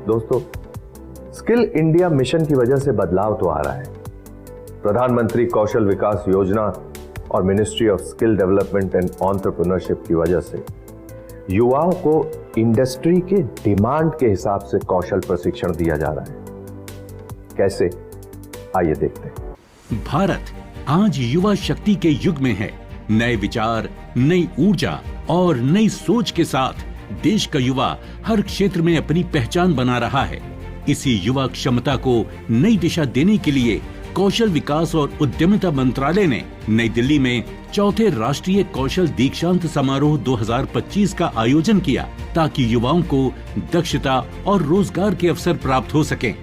दोस्तों, skill India mission की वजह से बदलाव तो आ रहा है। प्रधानमंत्री कौशल विकास योजना और ministry of skill development and entrepreneurship की वजह से युवाओं को इंडस्ट्री के डिमांड के हिसाब से कौशल प्रशिक्षण दिया जा रहा है। कैसे, आइए देखते हैं। भारत आज युवा शक्ति के युग में है। नए विचार, नई ऊर्जा और नई सोच के साथ देश का युवा हर क्षेत्र में अपनी पहचान बना रहा है। इसी युवा क्षमता को नई दिशा देने के लिए कौशल विकास और उद्यमिता मंत्रालय ने नई दिल्ली में चौथे राष्ट्रीय कौशल दीक्षांत समारोह 2025 का आयोजन किया, ताकि युवाओं को दक्षता और रोजगार के अवसर प्राप्त हो सकें।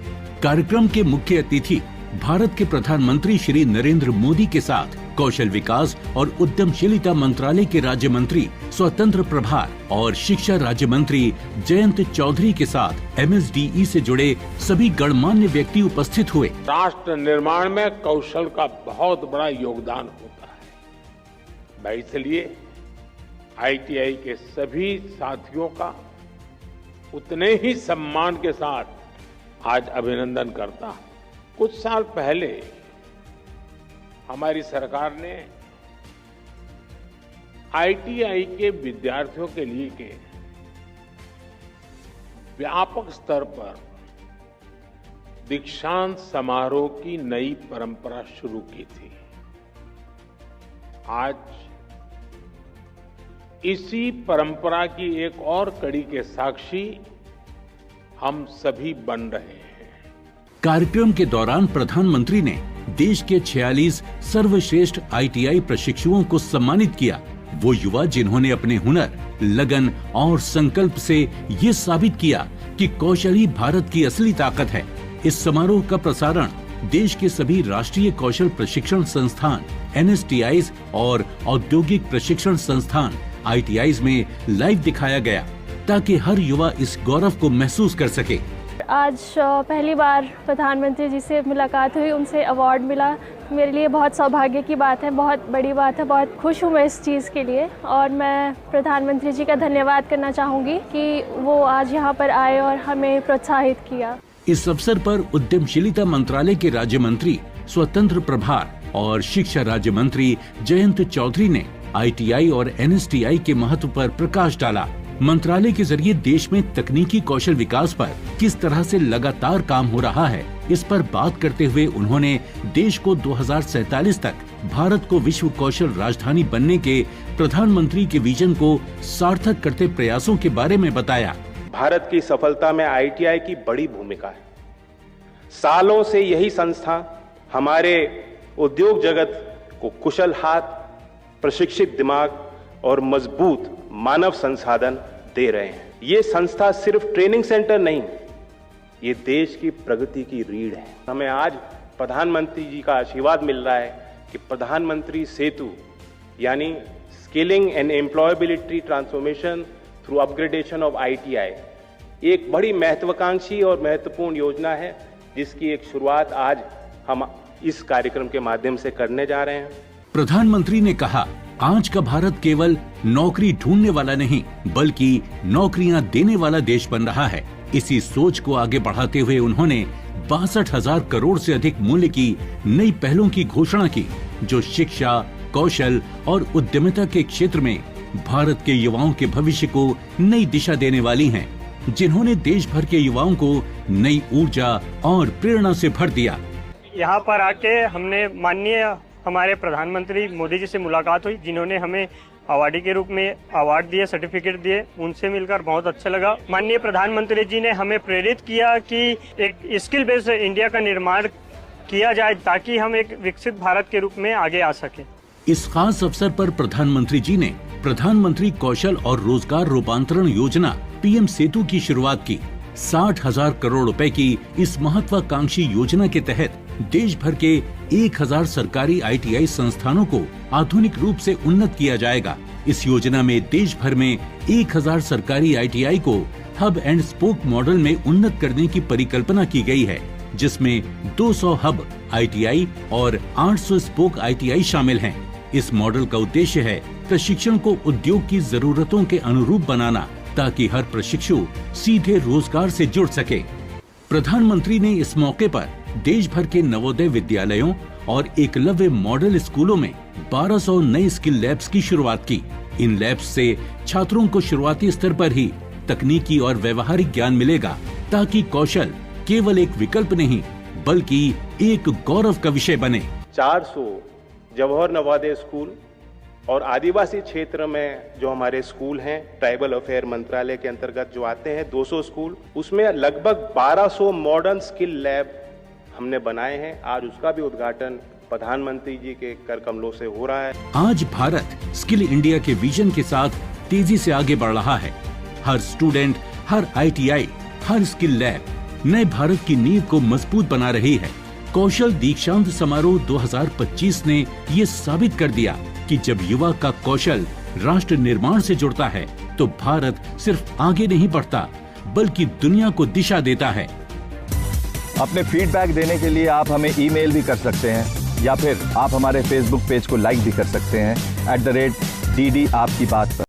कार्यक्रम के मुख्य अतिथि भारत के प्रधानमंत्री श्री नरेंद्र मोदी के साथ कौशल विकास और उद्यमशीलता मंत्रालय के राज्य मंत्री स्वतंत्र प्रभार और शिक्षा राज्य मंत्री जयंत चौधरी के साथ MSDE से जुड़े सभी गणमान्य व्यक्ति उपस्थित हुए। राष्ट्र निर्माण में कौशल का बहुत बड़ा योगदान होता है। मैं इसलिए ITI के सभी साथियों का उतने ही सम्मान के साथ आज अभिनंदन करता हूं। कुछ साल पहले हमारी सरकार ने ITI के विद्यार्थियों के लिए के व्यापक स्तर पर दीक्षांत समारोह की नई परंपरा शुरू की थी। आज इसी परंपरा की एक और कड़ी के साक्षी हम सभी बन रहे हैं। कार्यक्रम के दौरान प्रधानमंत्री ने देश के 46 सर्वश्रेष्ठ ITI प्रशिक्षुओं को सम्मानित किया। वो युवा जिन्होंने अपने हुनर, लगन और संकल्प से ये साबित किया कि कौशल ही भारत की असली ताकत है। इस समारोह का प्रसारण देश के सभी राष्ट्रीय कौशल प्रशिक्षण संस्थान NSTIs और औद्योगिक प्रशिक्षण संस्थान ITIs में लाइव दिखाया गया, ताकि हर युवा इस गौरव को महसूस कर सके। आज पहली बार प्रधानमंत्री जी से मुलाकात हुई, उनसे अवार्ड मिला। मेरे लिए बहुत सौभाग्य की बात है, बहुत बड़ी बात है। बहुत खुश हूँ मैं इस चीज़ के लिए, और मैं प्रधानमंत्री जी का धन्यवाद करना चाहूँगी कि वो आज यहाँ पर आए और हमें प्रोत्साहित किया। इस अवसर पर उद्यमशीलता मंत्रालय के राज्य मंत्री स्वतंत्र प्रभार और शिक्षा राज्य मंत्री जयंत चौधरी ने ITI और NSTI के महत्व पर प्रकाश डाला। मंत्रालय के जरिए देश में तकनीकी कौशल विकास पर किस तरह से लगातार काम हो रहा है, इस पर बात करते हुए उन्होंने देश को 2047 तक भारत को विश्व कौशल राजधानी बनने के प्रधानमंत्री के विजन को सार्थक करते प्रयासों के बारे में बताया। भारत की सफलता में ITI की बड़ी भूमिका है। सालों से यही संस्था हमारे उद्योग जगत को कुशल हाथ, प्रशिक्षित दिमाग और मजबूत मानव संसाधन दे रहे हैं। ये संस्था सिर्फ ट्रेनिंग सेंटर नहीं, ये देश की प्रगति की रीढ़ है। हमें आज प्रधानमंत्री जी का आशीर्वाद मिल रहा है कि प्रधानमंत्री सेतु यानी skilling and employability transformation through upgradation of ITI एक बड़ी महत्वाकांक्षी और महत्वपूर्ण योजना है, जिसकी एक शुरुआत आज हम इस कार्यक्रम के माध्यम से करने जा रहे हैं। प्रधानमंत्री ने कहा, आज का भारत केवल नौकरी ढूंढने वाला नहीं, बल्कि नौकरियां देने वाला देश बन रहा है। इसी सोच को आगे बढ़ाते हुए उन्होंने 62,000 करोड़ से अधिक मूल्य की नई पहलों की घोषणा की, जो शिक्षा, कौशल और उद्यमिता के क्षेत्र में भारत के युवाओं के भविष्य को नई दिशा देने वाली हैं, जिन्होंने देश भर के युवाओं को नई ऊर्जा और प्रेरणा से भर दिया। यहाँ पर आके हमने माननीय हमारे प्रधानमंत्री मोदी जी से मुलाकात हुई, जिन्होंने हमें अवार्डी के रूप में अवार्ड दिए, सर्टिफिकेट दिए। उनसे मिलकर बहुत अच्छा लगा। माननीय प्रधानमंत्री जी ने हमें प्रेरित किया कि एक स्किल बेस्ड इंडिया का निर्माण किया जाए, ताकि हम एक विकसित भारत के रूप में आगे आ सके। इस खास अवसर पर प्रधानमंत्री जी ने प्रधानमंत्री कौशल और रोजगार रूपांतरण योजना PM सेतु की शुरुआत की। 60,000 करोड़ रुपए की इस महत्वाकांक्षी योजना के तहत देश भर के 1,000 सरकारी ITI संस्थानों को आधुनिक रूप से उन्नत किया जाएगा। इस योजना में देश भर में 1,000 सरकारी ITI को हब एंड स्पोक मॉडल में उन्नत करने की परिकल्पना की गई है, जिसमें 200 हब ITI और 800 स्पोक ITI शामिल हैं। इस मॉडल का उद्देश्य है प्रशिक्षण को उद्योग की जरूरतों के अनुरूप बनाना ताकि हर प्रशिक्षु सीधे रोजगार से जुड़ सके। प्रधानमंत्री ने इस मौके पर देश भर के नवोदय विद्यालयों और एकलव्य मॉडल स्कूलों में 1200 नए स्किल लैब्स की शुरुआत की। इन लैब्स से छात्रों को शुरुआती स्तर पर ही तकनीकी और व्यवहारिक ज्ञान मिलेगा, ताकि कौशल केवल एक विकल्प नहीं बल्कि एक गौरव का विषय बने। 400 जवाहर नवोदय स्कूल और आदिवासी क्षेत्र में जो हमारे स्कूल हैं, ट्राइबल अफेयर मंत्रालय के अंतर्गत जो आते हैं 200 स्कूल, उसमें लगभग 1200 मॉडर्न स्किल लैब हमने बनाए हैं। आज उसका भी उद्घाटन प्रधानमंत्री जी के कर कमलों से हो रहा है। आज भारत स्किल इंडिया के विजन के साथ तेजी से आगे बढ़ रहा है। हर स्टूडेंट, हर ITI, हर स्किल लैब नए भारत की नींव को मजबूत बना रही है। कौशल दीक्षांत समारोह 2025 ने ये साबित कर दिया कि जब युवा का कौशल राष्ट्र निर्माण से जुड़ता है तो भारत सिर्फ आगे नहीं बढ़ता बल्कि दुनिया को दिशा देता है। अपने फीडबैक देने के लिए आप हमें ईमेल भी कर सकते हैं या फिर आप हमारे फेसबुक पेज को लाइक भी कर सकते हैं @DD आपकी बात पर।